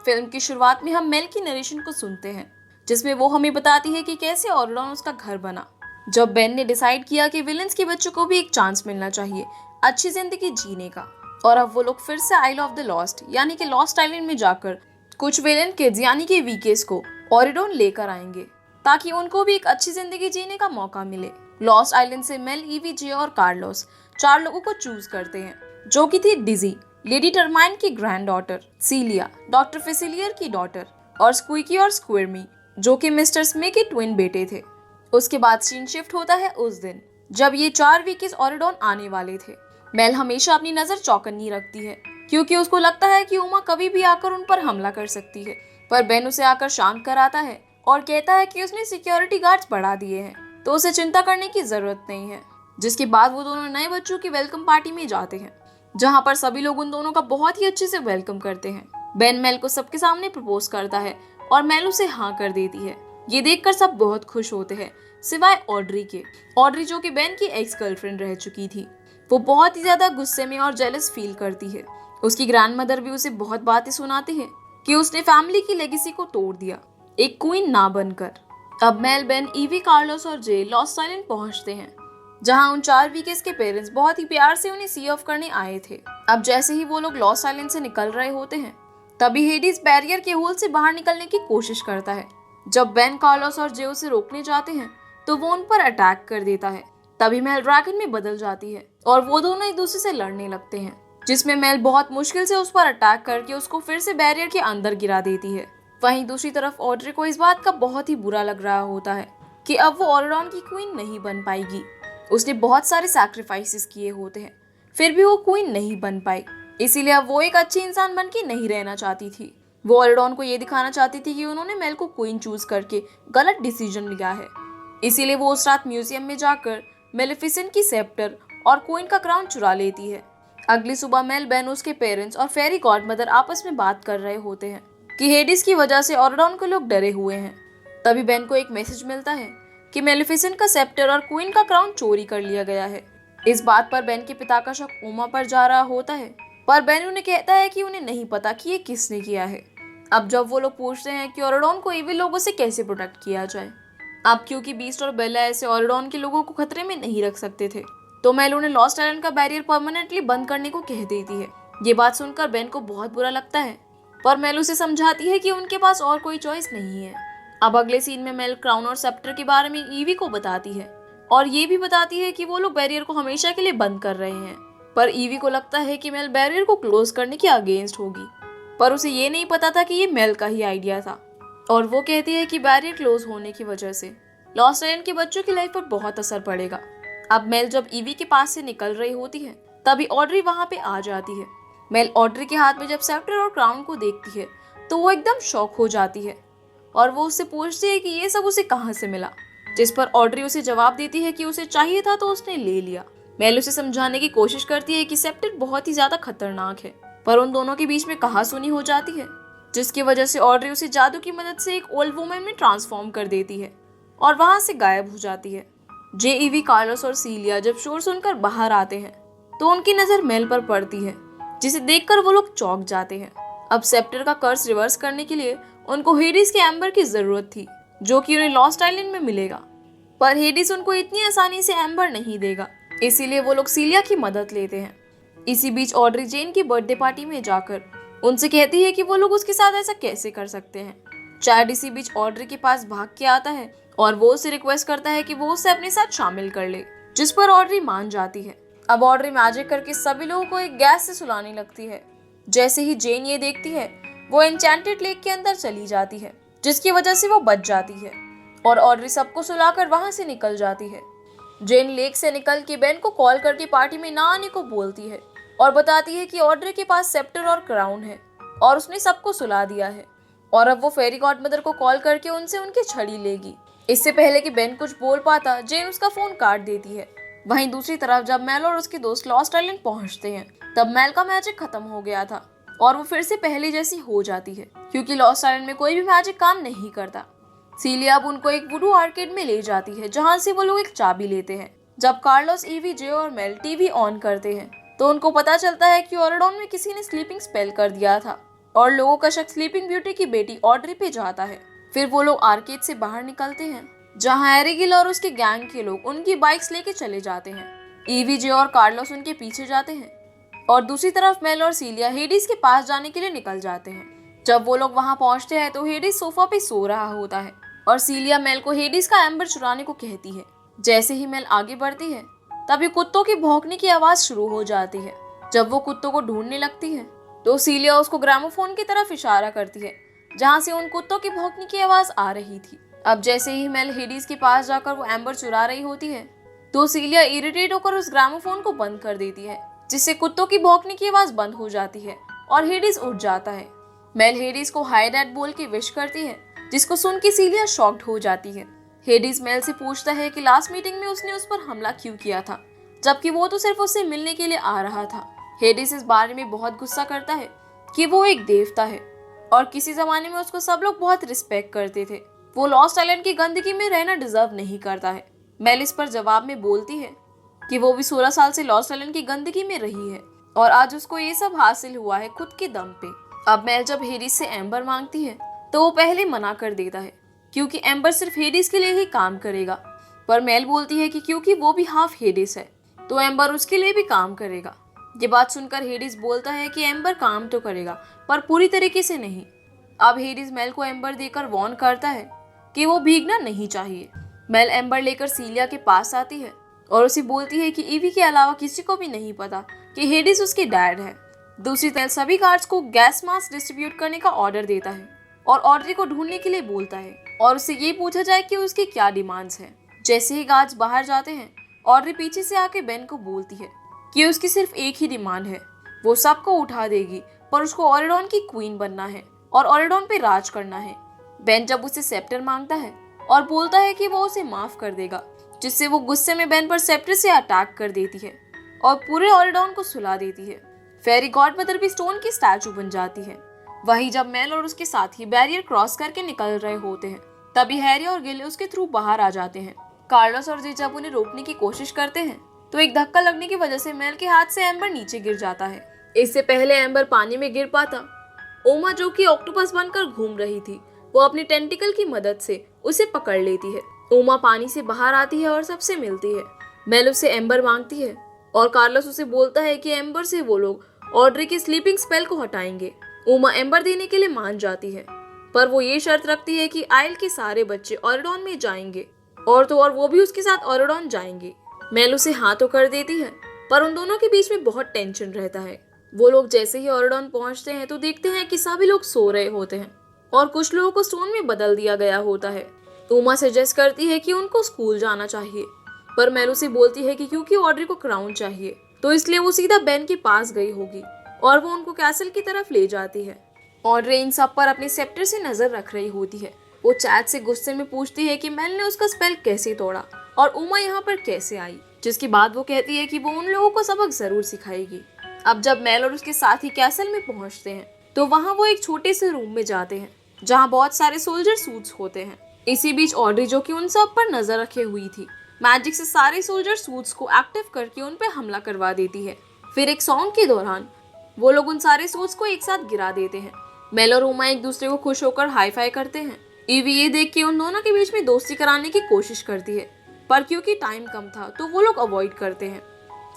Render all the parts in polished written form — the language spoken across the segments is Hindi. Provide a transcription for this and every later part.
फिल्म की शुरुआत में हम मेल की नरेशन को सुनते हैं, जिसमें वो हमें बताती है कि कैसे ऑर्डन उसका घर बना। जब बेन ने डिसाइड किया कि विलेंस के बच्चों को भी एक चांस मिलना चाहिए अच्छी जिंदगी जीने का, और अब वो लोग फिर से आइल ऑफ द लॉस्ट यानी कि लॉस्ट आइलैंड में जाकर कुछ विलेन किड्स यानी कि वीकेस को ऑरिडोन लेकर आएंगे ताकि उनको भी एक अच्छी जिंदगी जीने का मौका मिले। लॉस्ट आइलैंड से मेल, ईवी, जे और कार्लोस 4 लोगों को चूज करते हैं, जो कि थी डिजी, लेडी टर्माइन की ग्रैंड डॉटर, सीलिया, डॉक्टर फेसिलियर की डॉटर, और स्क्विकी और स्क्विर्मी, जो कि मिस्टर स्मे के ट्विन बेटे थे। उसके बाद सीन शिफ्ट होता है उस दिन जब ये 4 वीकेस ऑरिडोन आने वाले थे। मेल हमेशा अपनी नजर चौकन्नी रखती है क्योंकि उसको लगता है कि उमा कभी भी आकर उन पर हमला कर सकती है, पर बेन उसे आकर शांत कराता है और कहता है कि उसने सिक्योरिटी गार्ड्स बढ़ा दिए हैं तो उसे चिंता करने की जरूरत नहीं है। जिसके बाद वो दोनों नए बच्चों की वेलकम पार्टी में जाते हैं, जहाँ पर सभी लोग उन दोनों का बहुत ही अच्छे से वेलकम करते हैं। बेन मेल को सबके सामने प्रपोज करता है और मेल उसे हाँ कर देती है। ये देखकर सब बहुत खुश होते हैं सिवाय ऑड्री के। ऑड्री, जो कि बेन की एक्स गर्लफ्रेंड रह चुकी थी, वो बहुत ही ज्यादा गुस्से में और जेलस फील करती है। उसकी ग्रैंडमदर भी उसे बहुत बातें सुनाती है कि उसने फैमिली की लेगेसी को तोड़ दिया, एक क्वीन ना बनकर। अब मेल, बेन, ईवी, कार्लोस और जे लॉस्ट आइलैंड पहुंचते हैं, जहां उन 4 वीकेस के पेरेंट्स बहुत ही प्यार से उन्हें सी ऑफ करने आए थे। अब जैसे ही वो लोग लॉस्ट आइलैंड से निकल रहे होते हैं, तभी हेडिस बैरियर के होल से बाहर निकलने की कोशिश करता है। जब बेन, कार्लोस और जे उसे रोकने जाते हैं तो वो उन पर अटैक कर देता है। तभी मेल ड्रैगन में बदल जाती है और वो दोनों एक दूसरे से लड़ने लगते हैं, जिसमें मेल बहुत मुश्किल से उस पर अटैक करके उसको फिर से बैरियर के अंदर गिरा देती है। वहीं दूसरी तरफ ऑड्रे को इस बात का बहुत ही बुरा लग रहा होता है कि अब वो ऑरिडोन की क्वीन नहीं बन पाएगी। उसने बहुत सारे सैक्रिफाइसेस किए होते हैं, फिर भी वो क्वीन नहीं बन पाई, इसीलिए अब वो एक अच्छी इंसान बन के नहीं रहना चाहती थी। वो ऑरिडोन को ये दिखाना चाहती थी कि उन्होंने मेल को क्वीन चूज करके गलत डिसीजन लिया है। इसीलिए वो उस रात म्यूजियम में जाकर मेलेफिसेंट की सेप्टर और क्वीन का क्राउन चुरा लेती है। अगली सुबह मेल, बेन, उसके पेरेंट्स और फेरी गॉडमदर आपस में बात कर रहे होते हैं कि हेडिस की वजह से ऑरिडोन को लोग डरे हुए हैं। तभी बेन को एक मैसेज मिलता है कि मेलेफिसेंट का सेप्टर और क्वीन का क्राउन चोरी कर लिया गया है। इस बात पर बेन के पिता का शक उमा पर जा रहा होता है, पर बेन उन्हें कहता है कि उन्हें नहीं पता कि ये किसने किया है। अब जब वो लोग पूछते हैं कि ऑरिडोन को इविल लोगों से कैसे प्रोटेक्ट किया जाए, अब क्योंकि बीस्ट और बेला ऐसे ऑरिडोन के लोगों को खतरे में नहीं रख सकते थे, तो मेल उन्हें लॉस्ट आइलैंड का बैरियर परमानेंटली बंद करने को कह देती है। ये बात सुनकर बेन को बहुत बुरा लगता है, पर मेल उसे समझाती है कि उनके पास और कोई चॉइस नहीं है। अब अगले सीन में मेल क्राउन और सेप्टर के बारे में ईवी को बताती है और ये भी बताती है कि वो लोग बैरियर को हमेशा के लिए बंद कर रहे हैं, पर ईवी को लगता है कि मेल बैरियर को क्लोज करने के अगेंस्ट होगी, पर उसे ये नहीं पता था कि ये मेल का ही आइडिया था। और वो कहती है कि बैरियर क्लोज होने की वजह से लॉस्ट आइलैंड के बच्चों की लाइफ पर बहुत असर पड़ेगा। अब मेल जब ईवी के पास से निकल रही होती है, तभी ऑड्री वहां पे आ जाती है। मेल ऑड्री के हाथ में जब सेप्टर और क्राउन को देखती है तो वो एकदम शॉक हो जाती है और वो उससे पूछती है कि ये सब उसे कहाँ से मिला, जिस पर ऑड्री उसे जवाब देती है कि उसे चाहिए था तो उसने ले लिया। मेल उसे समझाने की कोशिश करती है कि सेप्टर बहुत ही ज्यादा खतरनाक है, पर उन दोनों के बीच में कहासुनी हो जाती है, जिसकी वजह से ऑड्री उसे जादू की मदद से एक ओल्ड वुमन में ट्रांसफॉर्म कर देती है और वहां से गायब हो जाती है। जे, ईवी, कार्लोस और सीलिया जब शोर सुनकर बाहर आते हैं तो उनकी नजर मेल पर पड़ती है, जिसे देखकर वो लोग चौंक जाते हैं। अब सेप्टर का कर्स रिवर्स करने के लिए उनको हेडिस के एम्बर की जरूरत थी, जो कि उन्हें लॉस्ट आइलैंड में मिलेगा, पर हेडिस उनको इतनी आसानी से एम्बर नहीं देगा, इसीलिए वो लोग सीलिया की मदद लेते हैं। इसी बीच ऑड्री जेन की बर्थडे पार्टी में जाकर उनसे कहती है कि वो लोग उसके साथ ऐसा कैसे कर सकते हैं। चैड इसी बीच ऑड्री के पास भाग के आता है और वो उसे रिक्वेस्ट करता है कि वो उसे अपने साथ शामिल कर ले, जिस पर ऑड्री मान जाती है। अब ऑड्री मैजिक करके सभी लोगों को एक गैस से सुलाने लगती है। जैसे ही जेन ये देखती है, वो एन्चेंटेड लेक के अंदर चली जाती है, जिसकी वजह से वो बच जाती है और ऑड्री सबको सुलाकर वहां से निकल जाती है। जेन लेक से निकल के बेन को कॉल करके पार्टी में ना आने को बोलती है और बताती है कि ऑड्री के पास सेप्टर और क्राउन है और उसने सबको सुला दिया है और अब वो फेरी गॉडमदर को कॉल करके उनसे उनकी छड़ी लेगी। इससे पहले कि बेन कुछ बोल पाता, जेन उसका फोन काट देती है। वहीं दूसरी तरफ जब मेल और उसके दोस्त लॉस्ट आइलैंड पहुंचते हैं, तब मेल का मैजिक खत्म हो गया था और वो फिर से पहले जैसी हो जाती है, क्योंकि लॉस्ट आइलैंड में कोई भी मैजिक काम नहीं करता। सीलिया अब उनको एक वुडू आर्केड में ले जाती है, जहां से वो लोग एक चाबी लेते हैं। जब कार्लोस, ईवी, जे और मेल टीवी ऑन करते हैं तो उनको पता चलता है कि ऑरिडोन में किसी ने स्लीपिंग स्पेल कर दिया था और लोगों का शक स्लीपिंग ब्यूटी की बेटी ऑड्री पे जाता है। फिर वो लोग आर्केड से बाहर निकलते हैं, जहाँ हैरी गिल और उसके गैंग के लोग उनकी बाइक्स लेके चले जाते हैं। ईवी, जे और कार्लोस उनके पीछे जाते हैं और दूसरी तरफ मेल और सीलिया हेडिस के पास जाने के लिए निकल जाते हैं। जब वो लोग वहां पहुंचते हैं तो हेडिस सोफा पे सो रहा होता है और सीलिया मेल को हेडिस का एम्बर चुराने को कहती है। जैसे ही मेल आगे बढ़ती है तभी कुत्तों की भौंकने की आवाज शुरू हो जाती है। जब वो कुत्तों को ढूंढने लगती है तो सीलिया उसको ग्रामोफोन की तरफ इशारा करती है, जहाँ से उन कुत्तों की भौंकने की आवाज आ रही थी। अब जैसे ही मेल हेडिस के पास जाकर वो एम्बर चुरा रही होती है तो सीलिया इरिटेट होकर उस ग्रामोफोन को बंद कर देती है, जिससे कुत्तों की भौंकने की आवाज बंद हो जाती है और हेडिस उठ जाता है। मेल हेडिस को हाय डैड बोल के विश करती है, जिसको सुन के सीलिया शॉक्ड हो जाती है। हेडिस मेल से पूछता है कि लास्ट मीटिंग में उसने उस पर हमला क्यों किया था, जबकि वो तो सिर्फ उससे मिलने के लिए आ रहा था। हेडिस इस बारे में बहुत गुस्सा करता है कि वो एक देवता है और किसी जमाने में उसको सब लोग बहुत रिस्पेक्ट करते थे। वो लॉस्ट आइलैंड की गंदगी में रहना डिजर्व नहीं करता है। मेल इस पर जवाब में बोलती है कि वो भी 16 साल से लॉस्ट आइलैंड की गंदगी में रही है और आज उसको ये सब हासिल हुआ है खुद के दम पे। अब मेल जब हेडिस से एम्बर मांगती है तो वो पहले मना कर देता है, क्योंकि एम्बर सिर्फ हेडिस के लिए ही काम करेगा। पर मेल बोलती है कि क्योंकि वो भी हाफ हेडिस है तो एम्बर उसके लिए भी काम करेगा। ये बात सुनकर हेडिस बोलता है कि एम्बर काम तो करेगा पर पूरी तरीके से नहीं। अब हेडिस मेल को एम्बर देकर वॉर्न करता है कि वो भीगना नहीं चाहिए। मेल एम्बर लेकर सीलिया के पास आती है और उसे बोलती है कि ईवी के अलावा किसी को भी नहीं पता कि हेडिस उसके डैड है। दूसरी तरफ सभी गार्ड्स को गैस मास्क डिस्ट्रीब्यूट करने का ऑर्डर देता है और ऑड्री को ढूंढने के लिए बोलता है और उससे ये पूछा जाए कि उसकी क्या डिमांड्स है। जैसे ही गार्ड्स बाहर जाते हैं ऑड्री पीछे से आके बेन को बोलती है कि उसकी सिर्फ एक ही डिमांड है, वो सबको उठा देगी पर उसको ऑरिडॉन की क्वीन बनना है और ऑरिडॉन पे राज करना है। बेन जब उसे सेप्टर मांगता है और बोलता है कि वो उसे माफ कर देगा, जिससे वो गुस्से में बेन पर सेप्टर से अटैक कर देती है और पूरे ऑरिडॉन को सुला देती है। फेरी गॉड मदर भी स्टोन की स्टैचू बन जाती है। वहीं जब मेल और उसके साथी बैरियर क्रॉस करके निकल रहे होते हैं तभी हैरी और गिल उसके थ्रू बाहर आ जाते हैं। कार्लोस और जे जब उन्हें रोकने की कोशिश करते हैं तो एक धक्का लगने की वजह से मेल के हाथ से एम्बर नीचे गिर जाता है। इससे पहले एम्बर पानी में गिर पाता, ओमा जो कि ऑक्टोपस बनकर घूम रही थी वो अपनी टेंटिकल की मदद से उसे पकड़ लेती है। ओमा पानी से बाहर आती है और सबसे मिलती है। मेल उससे एम्बर मांगती है और कार्लोस उसे बोलता है कि एम्बर से वो लोग ऑड्री की स्लीपिंग स्पेल को हटाएंगे। ओमा एम्बर देने के लिए मान जाती है पर वो ये शर्त रखती है कि आइल के सारे बच्चे ऑरिडॉन में जाएंगे और तो और वो भी उसके साथ ऑरिडॉन जाएंगे। मेल उसे हाँ तो कर देती है पर उन दोनों के बीच में बहुत टेंशन रहता है। वो लोग जैसे ही ऑरिडॉन पहुंचते हैं तो देखते हैं कि सभी लोग सो रहे होते हैं और कुछ लोगों को स्टोन में बदल दिया गया होता है। ओमा सजेस्ट करती है कि उनको स्कूल जाना चाहिए पर मेल उसे बोलती है कि क्योंकि ऑड्री को क्राउन चाहिए तो इसलिए वो सीधा बेन के पास गई होगी और वो उनको कैसल की तरफ ले जाती है। ऑड्री इन सब पर अपने सेप्टर से नजर रख रही होती है। वो चैट से गुस्से में पूछती है कि मेल ने उसका स्पेल कैसे तोड़ा और उमा यहाँ पर कैसे आई, जिसके बाद वो कहती है कि वो उन लोगों को सबक जरूर सिखाएगी। अब जब मेल और उसके साथी कैसल में पहुंचते हैं तो वहाँ वो एक छोटे से रूम में जाते हैं जहाँ बहुत सारे सोल्जर सूट्स होते हैं। इसी बीच ऑड्री जो कि उन सब पर नजर रखे हुई थी मैजिक से सारे सोल्जर सूट्स को एक्टिव करके उन पे हमला करवा देती है। फिर एक सॉन्ग के दौरान वो लोग उन सारे सूट्स को एक साथ गिरा देते हैं। मेल और उमा एक दूसरे को खुश होकर हाई फाई करते हैं। ईवी ये देख के उन दोनों के बीच में दोस्ती कराने की कोशिश करती है पर क्योंकि टाइम कम था तो वो लोग अवॉइड करते हैं।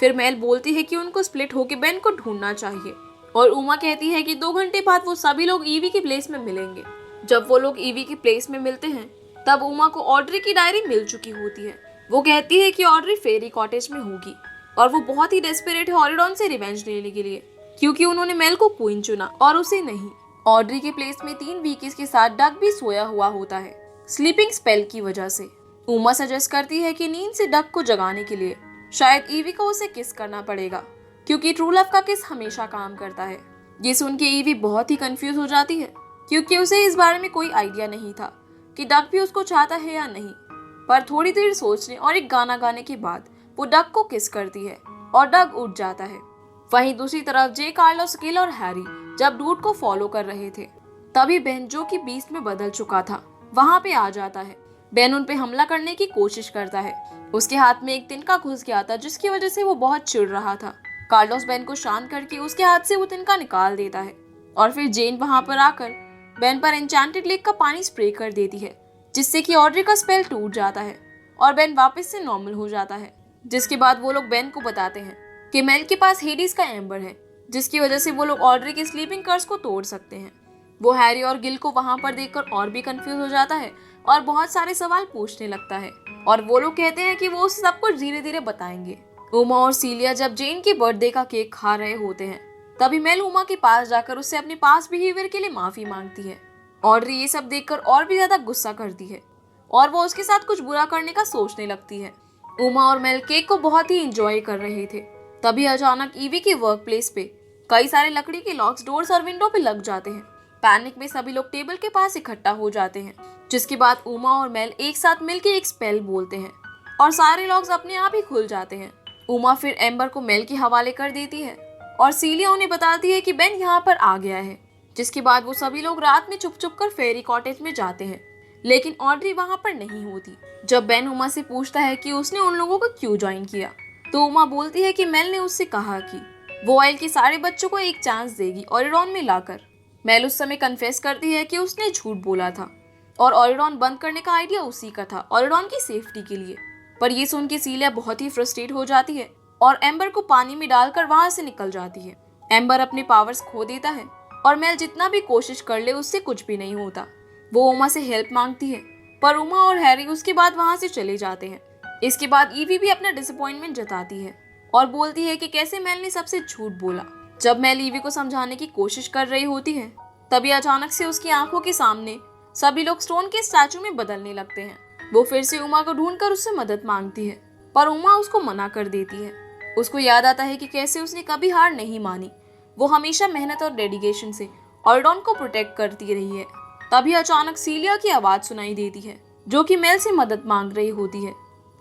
फिर मेल बोलती है कि उनको स्प्लिट होके बेन को ढूंढना चाहिए और उमा कहती है कि 2 घंटे बाद वो सभी लोग ईवी की प्लेस में मिलेंगे। जब वो लोग ईवी की प्लेस में मिलते हैं तब उमा को ऑड्री की डायरी मिल चुकी होती है। वो कहती है कि ऑड्री फेरी कॉटेज में होगी और वो बहुत ही डेस्परेट है ऑरिडॉन से रिवेंज लेने के लिए क्योंकि उन्होंने मेल को क्वीन चुना और उसे नहीं। ऑड्री के प्लेस में 3 वीकीज के साथ डक भी सोया हुआ होता है स्लीपिंग स्पेल की वजह से। उमा सजेस्ट करती है कि नींद से डक को जगाने के लिए शायद ईवी को उसे किस करना पड़ेगा क्योंकि ट्रू लव का किस हमेशा काम करता है। ये सुन के ईवी बहुत ही कंफ्यूज हो जाती है क्योंकि उसे इस बारे में कोई आइडिया नहीं था कि डक भी उसको चाहता है या नहीं। पर थोड़ी देर सोचने और एक गाना गाने के बाद वो डक को किस करती है और डक उठ जाता है। वहीं दूसरी तरफ जे, कार्लोस, गिल और हैरी जब डूड को फॉलो कर रहे थे तभी बेन जो कि बीस्ट में बदल चुका था वहां पे आ जाता है। बेन उन पे हमला करने की कोशिश करता है। उसके हाथ में एक तिनका घुस गया था जिसकी वजह से वो बहुत चिढ़ रहा था। कार्लोस बेन को शांत करके उसके हाथ से वो तिनका निकाल देता है और फिर जेन वहां पर आकर बेन पर एन्चेंटेड लेक का पानी स्प्रे कर देती है, जिससे कि ऑड्री का स्पेल टूट जाता है और बेन वापस से नॉर्मल हो जाता है। जिसके बाद वो लोग बेन को बताते हैं कि मेल के पास हेडिस का एम्बर है, जिसकी वजह से वो लोग ऑड्री के स्लीपिंग कर्स को तोड़ सकते हैं। वो हैरी और गिल को वहां पर देखकर और भी कंफ्यूज हो जाता है और बहुत सारे सवाल पूछने लगता है, और वो लोग कहते हैं कि वो उसे सब कुछ धीरे धीरे बताएंगे। उमा और सीलिया जब जेन के बर्थडे का केक खा रहे होते हैं, तभी मेल उमा के पास जाकर उससे अपने पास बिहेवियर के लिए माफी मांगती है। ऑड्री ये सब देखकर और भी ज्यादा गुस्सा करती है और वो उसके साथ कुछ बुरा करने का सोचने लगती है। उमा और मेल केक को बहुत ही एंजॉय कर रहे थे, तभी अचानक ईवी के वर्क प्लेस पे कई सारे लकड़ी के लॉक्स डोर्स और विंडो पे लग जाते हैं। पैनिक में सभी लोग टेबल के पास इकट्ठा हो जाते हैं, जिसके बाद उमा और मेल एक साथ मिलकर एक स्पेल बोलते हैं और सारे लॉक्स अपने आप ही खुल जाते हैं। उमा फिर एम्बर को मेल के हवाले कर देती है और सीलिया उन्हें बताती है कि बेन यहाँ पर आ गया है। जिसके बाद वो सभी लोग रात में चुप चुप कर फेरी कॉटेज में जाते हैं, लेकिन ऑड्री वहां पर नहीं होती। जब बेन उमा से पूछता है कि उसने उन लोगों को क्यों ज्वाइन किया, तो उमा बोलती है कि मेल ने उससे कहा कि वो आइल के सारे बच्चों को एक चांस देगी ओरेगॉन में लाकर। मेल उस समय कन्फेस करती है कि उसने झूठ बोला था और ओरेगॉन बंद करने का आइडिया उसी का था, ओरेगॉन की सेफ्टी के लिए। पर ये सुन के सीलिया बहुत ही फ्रस्ट्रेट हो जाती है और एम्बर को पानी में डालकर वहां से निकल जाती है। एम्बर अपने पावर्स खो देता है और मेल जितना भी कोशिश कर ले उससे कुछ भी नहीं होता। वो उमा से हेल्प मांगती है, पर उमा और हैरी उसके बाद वहां से चले जाते हैं। इसके बाद ईवी भी अपना डिसअपॉइंटमेंट जताती है और बोलती है कि कैसे मेल ने सबसे झूठ बोला। जब मेल ईवी को समझाने की कोशिश कर रही होती है, तभी अचानक से उसकी आंखों के सामने सभी लोग स्टोन के स्टैचू में बदलने लगते हैं। वो फिर से उमा को ढूंढकर उससे मदद मांगती है, पर उमा उसको मना कर देती है। उसको याद आता है कि कैसे उसने कभी हार नहीं मानी, वो हमेशा मेहनत और डेडिकेशन से ओरेगॉन को प्रोटेक्ट करती रही है। तभी अचानक सीलिया की आवाज सुनाई देती है, जो कि मेल से मदद मांग रही होती है,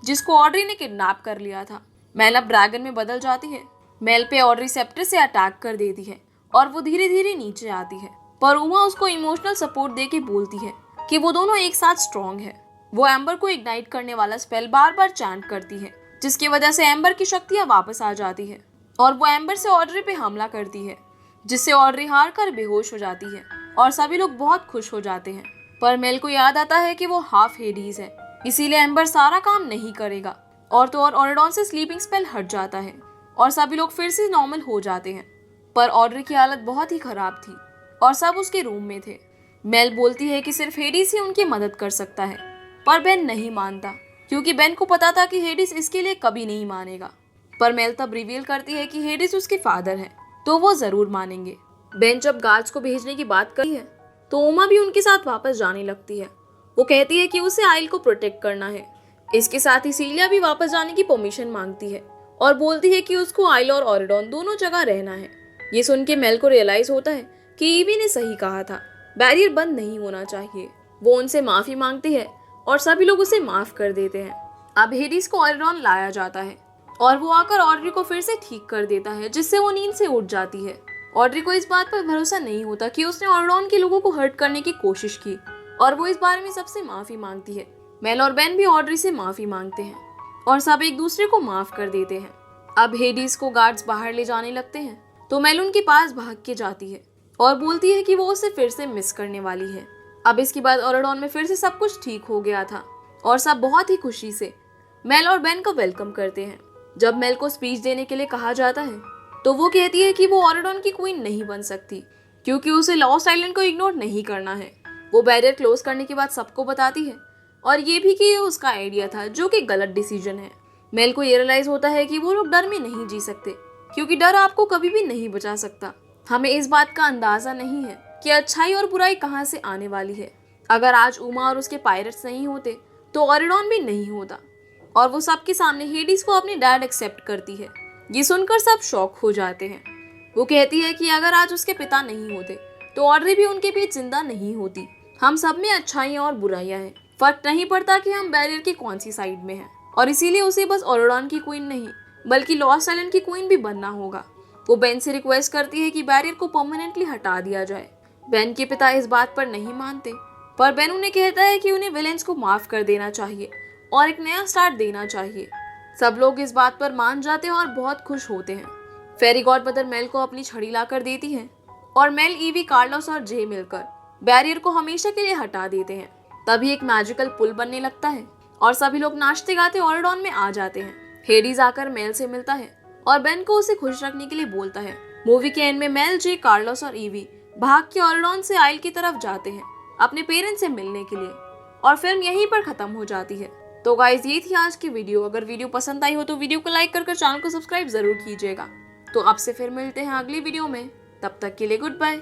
जिसको ऑड्री ने किडनैप कर लिया था। मेल अब ड्रैगन में बदल जाती है। मेल पे ऑड्री सेप्टर से अटैक कर देती है और वो धीरे धीरे नीचे आती है, पर उमा उसको इमोशनल सपोर्ट दे के बोलती है कि वो दोनों एक साथ स्ट्रॉन्ग है। वो एम्बर को इग्नाइट करने वाला स्पेल बार बार चैंट करती है, जिसकी वजह से एम्बर की शक्तियां वापस आ जाती है और वो एम्बर से ऑड्री पे हमला करती है, जिससे ऑड्री हार कर बेहोश हो जाती है और सभी लोग बहुत खुश हो जाते हैं। पर मेल को याद आता है कि वो हाफ हेडीज है, इसीलिए एम्बर सारा काम नहीं करेगा और तो और ओरेगॉन से स्लीपिंग स्पेल हट जाता है और सभी लोग फिर से नॉर्मल हो जाते हैं। पर ऑड्री की हालत बहुत ही खराब थी और सब उसके रूम में थे। मेल बोलती है कि सिर्फ हेडिस ही उनकी मदद कर सकता है, पर बेन नहीं मानता, क्योंकि बेन को पता था कि हेडिस इसके लिए कभी नहीं मानेगा। पर मेल तब रिवील करती है कि हेडिस उसके फादर है, तो वो जरूर मानेंगे। बेन जब गार्ड्स को भेजने की बात करी है, तो उमा भी उनके साथ वापस जाने लगती है। वो कहती है कि उसे आइल को प्रोटेक्ट करना है। इसके साथ ही सीलिया भी वापस जाने की परमिशन मांगती है और बोलती है कि उसको आइल और ओरेगॉन दोनों जगह रहना है। ये सुन के मेल को रियलाइज होता है कि ईवी ने सही कहा था, बैरियर बंद नहीं होना चाहिए। वो उनसे माफी मांगती है और सभी लोग उसे माफ कर देते हैं। अब हेडिस को ओरेगॉन लाया जाता है और वो आकर ऑड्री को फिर से ठीक कर देता है, जिससे वो नींद से उठ जाती है। ऑड्री को इस बात पर भरोसा नहीं होता कि उसने ओरेगॉन के लोगों को हर्ट करने की कोशिश की और वो इस बारे में सबसे माफी मांगती है। मेल और बेन भी ऑड्री से माफी मांगते हैं और सब एक दूसरे को माफ कर देते हैं। अब हेडिस को गार्ड्स बाहर ले जाने लगते हैं, तो मेल उनके पास भाग के जाती है और बोलती है कि वो उसे फिर से मिस करने वाली है। अब इसके बाद ओरेगॉन में फिर से सब कुछ ठीक हो गया था और सब बहुत ही खुशी से मेल और बेन को वेलकम करते हैं। जब मेल को स्पीच देने के लिए कहा जाता है, तो वो कहती है कि वो ओरेगॉन की क्वीन नहीं बन सकती, क्योंकि उसे लॉस्ट आइलैंड को इग्नोर नहीं करना है। वो बैरियर क्लोज करने के बाद सबको बताती है और ये भी कि ये उसका आइडिया था, जो कि गलत डिसीजन है। मेल को ये रियलाइज होता है कि वो लोग डर में नहीं जी सकते, क्योंकि डर आपको कभी भी नहीं बचा सकता। हमें इस बात का अंदाजा नहीं है कि अच्छाई और बुराई कहाँ से आने वाली है। अगर आज उमा और उसके पायरेट्स नहीं होते, तो ओरेगॉन भी नहीं होता। और वो सबके सामने हेडिस को अपने डैड एक्सेप्ट करती है। ये सुनकर सब शॉक हो जाते हैं। वो कहती है कि अगर आज उसके पिता नहीं होते, तो ऑड्री भी उनके बीच जिंदा नहीं होती। हम सब में अच्छाइयाँ और बुराइयां हैं, फर्क नहीं पड़ता कि हम बैरियर की कौन सी साइड में हैं। और इसीलिए उसे बस ओरेगॉन की क्वीन नहीं, बल्कि लॉस्ट आइलैंड की क्वीन भी बनना होगा। वो बेन से रिक्वेस्ट करती है कि बैरियर को परमानेंटली हटा दिया जाए। बेन के पिता इस बात पर नहीं मानते, पर बेन उन्हें कहता है कि उन्हें विलेंस को माफ कर देना चाहिए और एक नया स्टार्ट देना चाहिए। सब लोग इस बात पर मान जाते हैं और बहुत खुश होते हैं। फेरी गॉडमदर मेल को अपनी छड़ी ला कर देती है और मेल, ईवी, कार्लोस और जे मिलकर बैरियर को हमेशा के लिए हटा देते हैं। तभी एक मैजिकल पुल बनने लगता है और सभी लोग नाचते गाते ऑर्डोन में आ जाते हैं। हेडीज आकर मेल से मिलता है और बेन को उसे खुश रखने के लिए बोलता है। मूवी के एंड में मेल, जे, कार्लोस और ईवी भाग के ऑर्डोन से आइल की तरफ जाते हैं अपने पेरेंट्स से मिलने के लिए और फिल्म यहीं पर खत्म हो जाती है। तो गाइज, ये थी आज की वीडियो। अगर वीडियो पसंद आई हो तो वीडियो को लाइक कर चैनल को सब्सक्राइब जरूर कीजिएगा। तो आपसे फिर मिलते हैं अगली वीडियो में। तब तक के लिए गुड बाय।